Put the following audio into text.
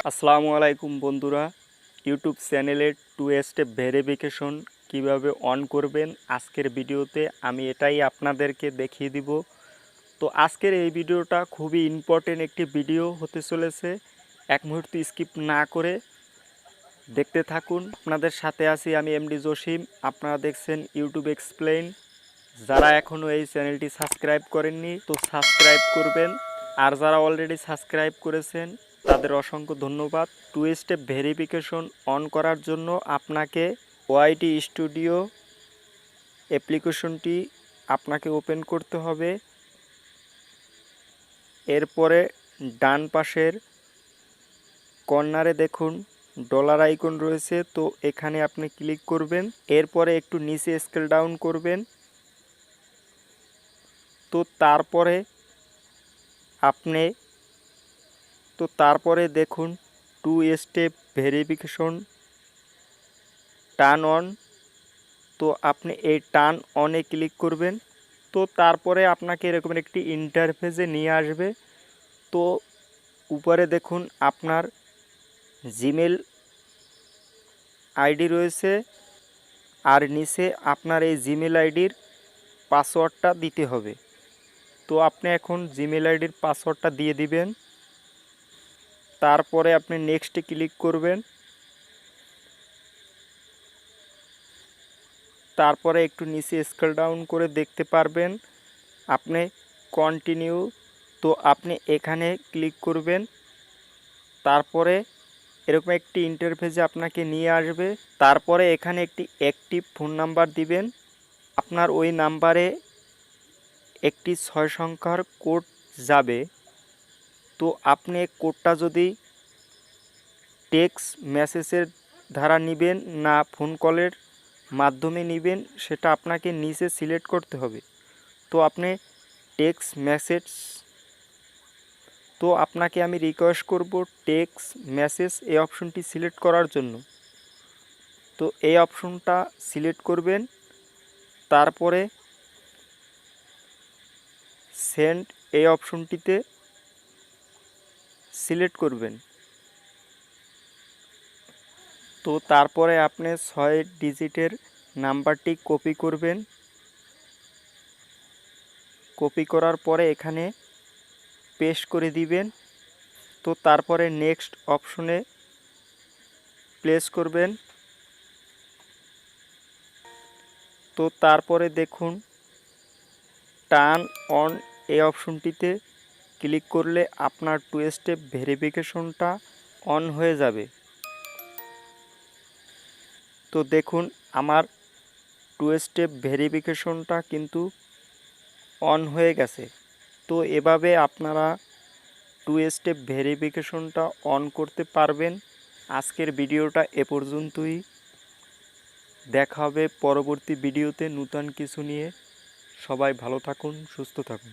আসসালামু আলাইকুম বন্ধুরা, ইউটিউব চ্যানেলের টু স্টেপ ভেরিফিকেশন কিভাবে অন করবেন আজকের ভিডিওতে আমি এটাই আপনাদেরকে দেখিয়ে দিব। তো আজকের এই ভিডিওটা খুবই ইম্পর্টেন্ট একটি ভিডিও হতে চলেছে। এক মুহূর্ত স্কিপ না করে দেখতে থাকুন। আপনাদের সাথে আছি আমি এমডি জসিম। আপনারা দেখছেন ইউটিউব এক্সপ্লেইন। যারা এখনও এই চ্যানেলটি সাবস্ক্রাইব করেননি তো সাবস্ক্রাইব করবেন, আর যারা অলরেডি সাবস্ক্রাইব করেছেন তাদের অসংখ্য ধন্যবাদ। টু স্টেপ ভেরিফিকেশন অন করার জন্য আপনাকে ওয়াইটি স্টুডিও অ্যাপ্লিকেশনটি আপনাকে ওপেন করতে হবে। এরপরে ডান পাশের কর্নারে দেখুন ডলার আইকন রয়েছে, তো এখানে আপনি ক্লিক করবেন। এরপরে একটু নিচে স্কেল ডাউন করবেন। তো তারপরে দেখুন two step verification turn on. তো আপনি এই টার্ন অনে ক্লিক করবেন। তো তারপরে আপনাকে এরকম একটি ইন্টারফেসে নিয়ে আসবে। তো উপরে দেখুন আপনার জিমেল আইডি রয়েছে, আর নিচে আপনার এই জিমেল আইডির পাসওয়ার্ডটা দিতে হবে। তো আপনি এখন জিমেল আইডির পাসওয়ার্ডটা দিয়ে দিবেন। তারপরে আপনি নেক্সটে ক্লিক করবেন। তারপরে একটু নিচে স্ক্রল ডাউন করে দেখতে পারবেন আপনি কন্টিনিউ। তো আপনি এখানে ক্লিক করবেন। তারপরে এরকম একটি ইন্টারফেসে আপনাকে নিয়ে আসবে। তারপরে এখানে একটি অ্যাক্টিভ ফোন নাম্বার দিবেন। আপনার ওই নাম্বারে একটি 6 সংখ্যার কোড যাবে। তো আপনি কোডটা যদি টেক্সট মেসেজের দ্বারা নেবেন না ফোন কলের মাধ্যমে নেবেন সেটা আপনাকে নিচে সিলেক্ট করতে হবে। তো আপনি টেক্সট মেসেজ, তো আপনাকে আমি রিকোয়েস্ট করব টেক্সট মেসেজ এই অপশনটি সিলেক্ট করার জন্য। তো এই অপশনটা সিলেক্ট করবেন। তারপরে সেন্ড এই অপশনটিতে সিলেক্ট করবেন। তো তারপরে আপনি 6 ডিজিটের নাম্বারটি কপি করবেন। কপি করার পরে এখানে পেস্ট করে দিবেন। তো তারপরে নেক্সট অপশনে প্লেস করবেন। তো তারপরে দেখুন টার্ন অন এই অপশনটিতে ক্লিক করলে আপনার টু স্টেপ ভেরিফিকেশনটা অন হয়ে যাবে। তো দেখুন আমার টু স্টেপ ভেরিফিকেশনটা কিন্তু অন হয়ে গেছে। তো এভাবে আপনারা টু স্টেপ ভেরিফিকেশনটা অন করতে পারবেন। আজকের ভিডিওটা এ পর্যন্তই। দেখা হবে পরবর্তী ভিডিওতে নতুন কিছু নিয়ে। সবাই ভালো থাকুন, সুস্থ থাকুন।